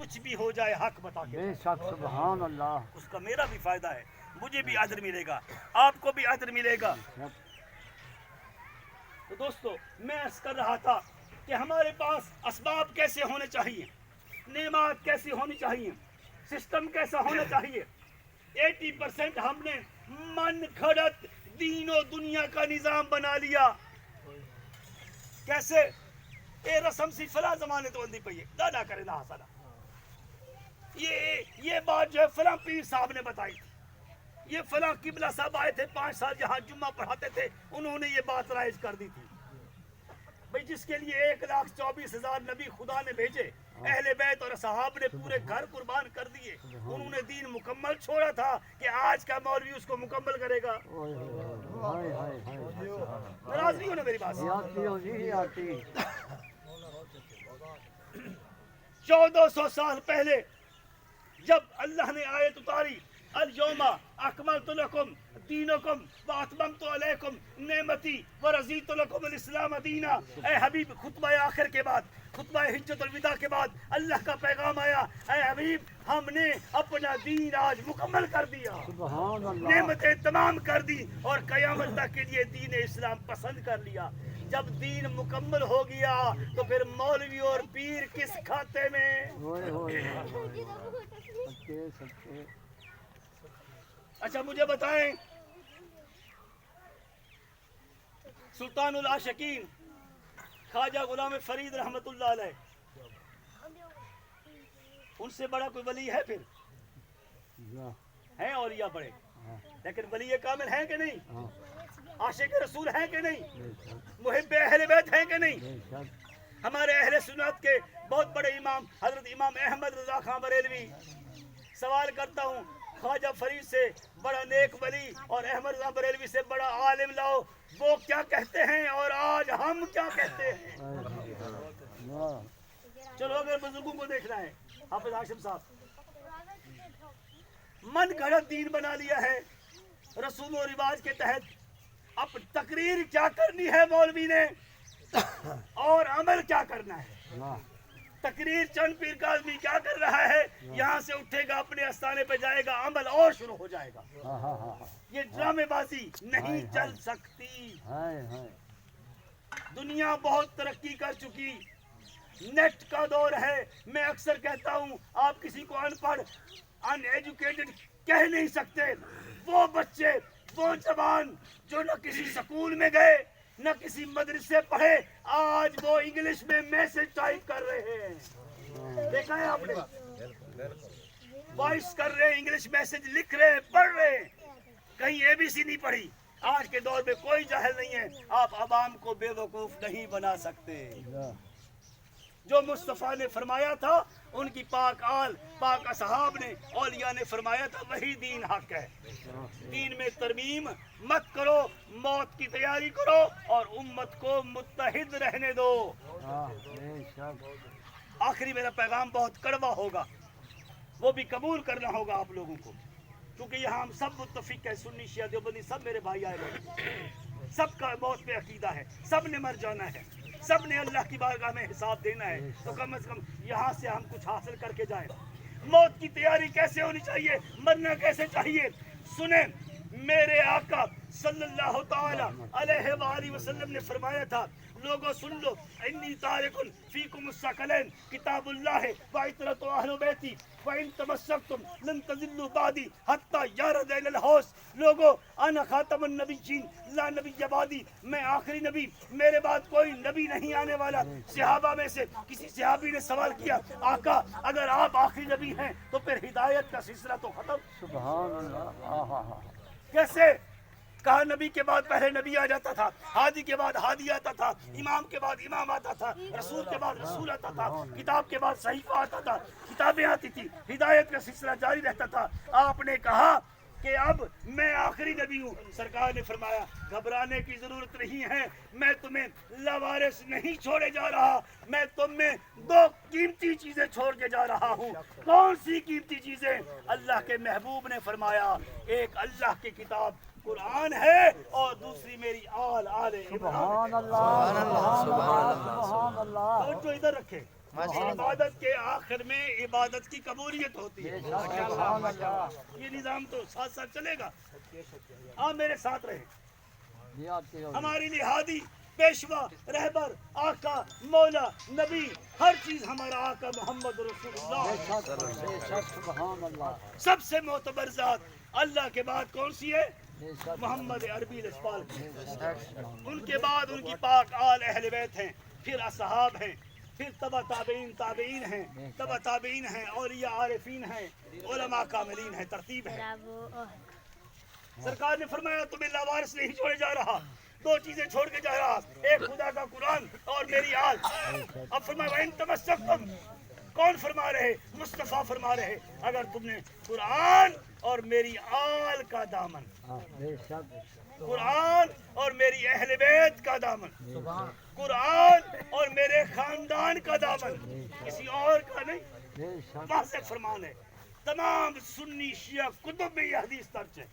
کچھ بھی ہو جائے حق بتا کے بے شک سبحان اللہ اس کا میرا بھی فائدہ ہے, مجھے بھی اجر ملے گا, آپ کو بھی اجر ملے گا. تو دوستو میں عرض کر رہا تھا کہ ہمارے پاس اسباب کیسے ہونے چاہیے, نعمات کیسی ہونی چاہیے, سسٹم کیسا ہونا چاہیے. 80% ہم نے من گھڑت دین و دنیا کا نظام بنا لیا. کیسے؟ اے رسم سی فلاں زمانے تو اندھی پئی ہے, دادا کرے نہ حسنا. یہ بات جو ہے فلاں پیر صاحب نے بتائی تھی, یہ فلاں قبلہ صاحب آئے تھے 5 سال جہاں جمعہ پڑھاتے تھے, انہوں نے یہ بات رائج کر دی تھی. بھئی جس کے لیے 1,24,000 نبی خدا نے بھیجے, اہل بیت اور صحاب نے پورے گھر قربان کر دیے, انہوں نے دین مکمل چھوڑا تھا کہ آج کا مولوی اس کو مکمل کرے گا. ناراض نہیں ہونا میری بات سے. 1400 سال پہلے جب اللہ نے آیت اتاری, الیوم اکملت لکم دینکم واتممت علیکم نعمتی ورضیت لکم الاسلام دینا. اے حبیب خطبہ آخر کے بعد, خطبہ حجت الوداع کے بعد اللہ کا پیغام آیا, اے حبیب ہم نے اپنا دین آج مکمل کر دیا, نعمتیں تمام کر دی اور قیامت تک کے لیے دین اسلام پسند کر لیا. جب دین مکمل ہو گیا تو پھر مولوی اور پیر کس کھاتے میں؟ اچھا مجھے بتائیں, سلطان العاشقین خواجہ غلام فرید رحمت اللہ علیہ, ان سے بڑا کوئی ولی ہے؟ پھر ہیں اولیاء بڑے, لیکن ولی کامل ہیں کہ نہیں؟ عاشق رسول ہیں کہ نہیں؟ محب اہل بیت ہیں کہ نہیں؟ ہمارے اہل سنت کے بہت بڑے امام حضرت امام احمد رضا خان بریلوی, سوال کرتا ہوں خواجہ فرید سے بڑا نیک ولی اور احمد رضا بریلوی سے بڑا عالم لاؤ, وہ کیا کہتے ہیں اور آج ہم کیا کہتے ہیں؟ چلو اگر بزرگوں کو دیکھنا ہے, حافظ ہاشم صاحب من گھڑت دین بنا لیا ہے رسوم و رواج کے تحت. اب تقریر کیا کرنی ہے مولوی نے اور عمل کیا کرنا ہے؟ تقریر چند پیر کا آدمی کیا کر رہا ہے, یہاں سے اٹھے گا اپنے استانے پہ جائے گا, عمل اور شروع ہو جائے گا. یہ ڈرامے بازی نہیں چل سکتی. دنیا بہت ترقی کر چکی, نیٹ کا دور ہے. میں اکثر کہتا ہوں آپ کسی کو ان پڑھ ان ایجوکیٹڈ کہہ نہیں سکتے. وہ بچے, وہ جوان جو نہ کسی سکول میں گئے نہ کسی مدرسے پڑھے, آج وہ انگلش میں میسج ٹائپ کر رہے ہیں. دیکھا ہے آپ نے؟ وائس کر رہے ہیں, انگلش میسج لکھ رہے ہیں, پڑھ رہے ہیں. کہیں اے بی سی نہیں پڑھی. آج کے دور میں کوئی جاہل نہیں ہے, آپ عوام کو بے وقوف نہیں بنا سکتے. جو مصطفیٰ نے فرمایا تھا, ان کی پاک آل پاک اصحاب نے اولیاء نے فرمایا تھا, وہی دین حق ہے. دین میں ترمیم مت کرو, موت کی تیاری کرو اور امت کو متحد رہنے دو. آخری میرا پیغام بہت کڑوا ہوگا, وہ بھی قبول کرنا ہوگا آپ لوگوں کو, کیونکہ یہاں ہم سب متفق ہیں, سنی شیعہ دیوبندی سب میرے بھائی آئے ہوئے, سب کا موت پہ عقیدہ ہے, سب نے مر جانا ہے, سب نے اللہ کی بارگاہ میں حساب دینا ہے. تو کم از کم یہاں سے ہم کچھ حاصل کر کے جائیں. موت کی تیاری کیسے ہونی چاہیے, مرنا کیسے چاہیے؟ سنیں, میرے آقا صلی اللہ تعالی علیہ وآلہ وسلم نے فرمایا تھا, لوگوں سن لو, انی تارکن فیکم الثقلین کتاب اللہ وعطرۃ اہل بیتی وان تمسکتم لن تضلوا بعدی حتی یرد الی الحوض. لوگوں انا خاتم النبیین لا نبی بعدی, میں آخری نبی, میرے بعد کوئی نبی نہیں آنے والا. صحابہ میں سے کسی صحابی نے سوال کیا, آقا اگر آپ آخری نبی ہیں تو پھر ہدایت کا سلسلہ تو ختم. سبحان اللہ. کیسے؟ کہا نبی کے بعد پہلے نبی آ جاتا تھا, ہادی کے بعد ہادی آتا تھا, امام کے بعد امام آتا تھا, رسول کے بعد رسول آتا تھا, کتاب کے بعد صحیفہ آتا تھا, کتابیں آتی تھی, ہدایت کا سلسلہ جاری رہتا تھا. آپ نے کہا کہ اب میں آخری نبی ہوں. سرکار نے فرمایا گھبرانے کی ضرورت نہیں ہے, میں تمہیں لاوارث نہیں چھوڑے جا رہا, میں تم میں 2 قیمتی چیزیں چھوڑ کے جا رہا ہوں. کون سی قیمتی چیزیں؟ اللہ کے محبوب نے فرمایا, ایک اللہ کی کتاب قرآن ہے اور دوسری میری آل سبحان اللہ. توجہ ادھر رکھے, عبادت کے آخر میں عبادت کی قبولیت ہوتی ہے. سبحان اللہ. یہ نظام تو ساتھ ساتھ چلے گا. آپ میرے ساتھ رہیں. یہ آتی ہوگی. ہماری نہادی پیشوا رہبر آقا مولا نبی ہر چیز ہمارا آقا محمد رسول اللہ. بے شک سبحان اللہ. سب سے معتبر ذات اللہ کے بعد کون سی ہے؟ محمد عربی لجپال. ان کے بعد ان کی پاک آل اہل بیت ہیں، پھر اصحاب ہیں، پھر تبع تابعین تابعین ہیں، تبع تابعین ہیں، اولیاء عارفین ہیں، علماء کاملین ہیں. ترتیب ہے. سرکار نے فرمایا تمہیں لاوارث نہیں چھوڑے جا رہا، دو چیزیں چھوڑ کے جا رہا، ایک خدا کا قرآن اور میری آل. اب فرمایا وَإِن تَمَسَّكْتُمْ، کون فرما رہے؟ مصطفیٰ فرما رہے اگر تم نے قرآن اور میری آل کا دامن، بے شک. قرآن اور میری اہل بیت کا دامن، قرآن اور میرے خاندان کا دامن، کسی اور کا نہیں. بے شک. واضح فرمان ہے. تمام سنی شیعہ کتب میں یہ حدیث درج ہے،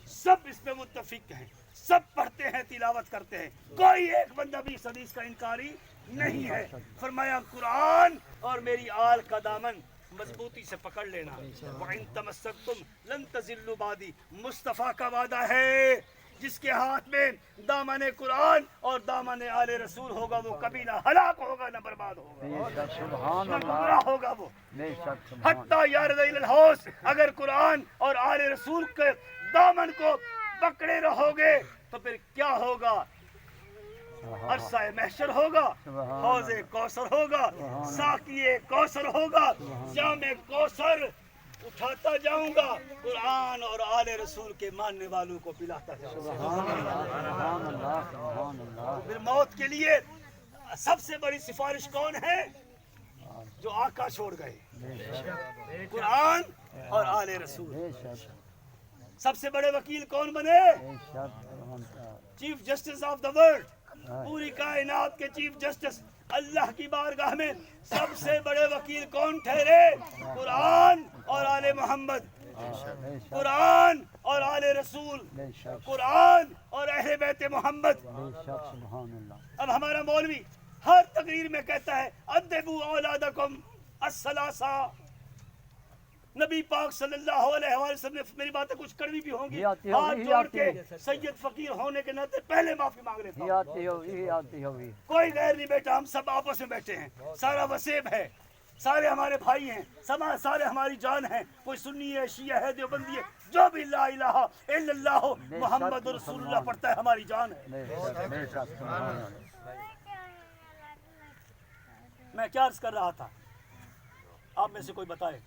سب اس میں متفق ہیں، سب پڑھتے ہیں، تلاوت کرتے ہیں، کوئی ایک بندہ بھی اس حدیث کا انکاری نہیں ہے. فرمایا قرآن اور میری آل کا دامن مضبوطی سے پکڑ لینا. وَإِن تَمَسَّكْتُمْ لَن تَضِلُّوا بَعْدِي. مصطفیٰ کا وعدہ ہے جس کے ہاتھ میں دامن قرآن اور دامن آل رسول ہوگا وہ کبھی نہ ہلاک ہوگا نہ برباد ہوگا، بے شک سبحان نہ اللہ. گمراہ ہوگا وہ. بے شک سبحان اللہ. حتیٰ یارد الی الحوض، اگر قرآن اور آل رسول کے دامن کو پکڑے رہو گے تو پھر کیا ہوگا؟ عرصہ محشر ہوگا، حوض کوثر ہوگا، ساقی کوثر ہوگا، جام کوثر اٹھاتا جاؤں گا، قرآن اور آل رسول کے ماننے والوں کو پلاتا جاؤں گا. سبحان اللہ. سبحان اللہ. پھر موت کے لیے سب سے بڑی سفارش کون ہے؟ جو آقا چھوڑ گئے، قرآن اور آل رسول. بے شک. سب سے بڑے وکیل کون بنے؟ بے شک سبحان اللہ. Chief justice of the world, پوری کائنات کے چیف جسٹس اللہ کی بارگاہ میں سب سے بڑے وکیل کون ٹھہرے؟ قرآن اور آل محمد، بے شک. قرآن اور آل رسول، بے شک. قرآن اور اہل بیت محمد. بے شک سبحان اللہ. اب ہمارا مولوی ہر تقریر میں کہتا ہے ادبوا اولادکم الثلاثہ. نبی پاک صلی اللہ علیہ وسلم نے، میری باتیں کچھ کڑوی بھی ہوں گی، ہاتھ جوڑ کے سید فقیر ہونے کے ناطے پہلے معافی مانگ لیتا یہ ہوں. آتی ہوگی. یہ آتی ہوگی. کوئی غیر نہیں بیٹا، ہم سب آپس میں بیٹھے ہیں، سارا وسیب ہے، سارے ہمارے بھائی ہیں، سارے ہماری جان ہیں. کوئی سنی ہے، شیعہ ہے، دیوبندی ہے، جو بھی لا الہ الا اللہ محمد رسول اللہ پڑھتا ہے ہماری جان ہے. بے شک. بے شک سبحان اللہ. میں کیا عرض کر رہا تھا؟ آپ میں سے کوئی بتائے،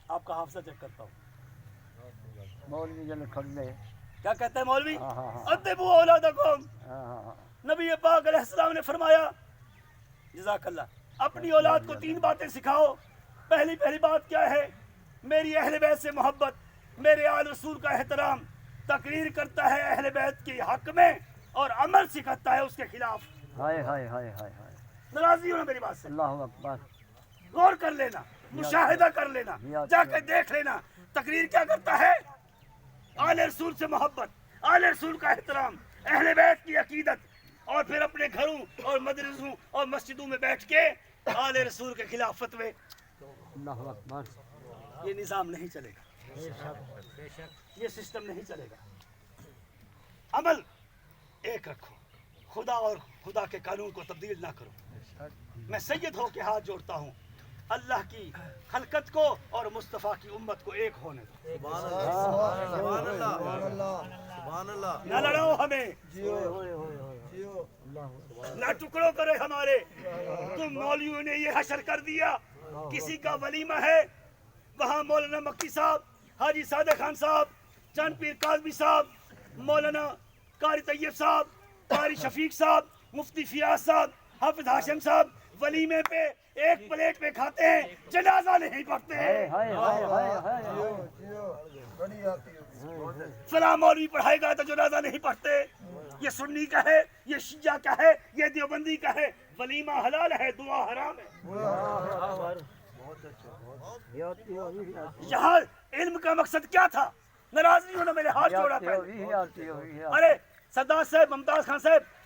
آپ کا حافظہ چیک کرتا ہوں. مولوی جل کھڑے. کیا کہتا ہے مولوی؟ ہاں ہاں ہاں. ادبوا اولادکم. ہاں ہاں ہاں. نبی پاک علیہ السلام نے فرمایا، جزاک اللہ، اپنی اولاد کو 3 باتیں سکھاؤ. پہلی بات کیا ہے؟ میری اہل بیت سے محبت، میرے آل رسول کا احترام، تقریر کرتا ہے اہل بیت کے حق میں اور عمل سکھاتا ہے اس کے خلاف. ہائے ہائے ہائے ہائے ہائے. ناراضی ہونا میری بات سے، اللہ اکبر. غور کر لینا، مشاہدہ کر لینا، جا کے دیکھ لینا. تقریر کیا کرتا ہے؟ آل رسول سے محبت، آل رسول کا احترام، اہل بیت کی عقیدت، اور پھر اپنے گھروں اور مدرسوں اور مسجدوں میں بیٹھ کے آل رسول کے خلاف فتوے. اللہ اکبر. یہ نظام نہیں چلے گا، یہ سسٹم نہیں چلے گا. عمل ایک رکھو، خدا اور خدا کے قانون کو تبدیل نہ کرو. میں سید ہو کے ہاتھ جوڑتا ہوں، اللہ کی خلقت کو اور مصطفیٰ کی امت کو ایک ہونے دو. سبحان اللہ. نہ لڑاؤ ہمیں، نہ ٹکڑوں کرے ہمارے. تم مولویوں نے یہ حشر کر دیا، کسی کا ولیمہ ہے، وہاں مولانا مکی صاحب، حاجی صادق خان صاحب، چند پیر کاظمی صاحب، مولانا قاری طیب صاحب، قاری شفیق صاحب، مفتی فیاض صاحب، حافظ ہاشم صاحب ولیمے پہ ایک پلیٹ میں کھاتے ہیں، جنازہ نہیں پڑھتے ہیں. ہائے ہائے ہائے ہائے. فلاں مولوی پڑھائے گا تو جنازہ نہیں پڑھتے. یہ سنی کا ہے، یہ شیعہ کا ہے، یہ دیوبندی کا ہے. ولیمہ حلال ہے، دعا حرام ہے. یہاں علم کا مقصد کیا تھا؟ ناراض نہیں ہونا، میرے ہاتھ جوڑا پہلے. ارے سردار صاحب، ممتاز خان صاحب،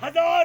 1000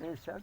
بے شک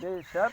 بے شک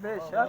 بے شک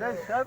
بے شک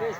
بے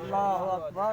اللہ اکبر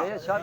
بے شک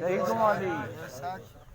شہیدوں والی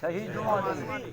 شہیدوں والی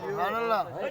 سبحان اللہ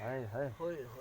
ہائے ہائے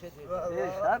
بے شک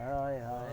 ہائے ہائے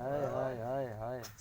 ہائے ہائے ہائے ہائے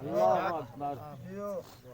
اللہ اکبر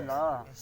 اللہ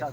شک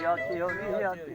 یہ آتی ہوگی یہ آتی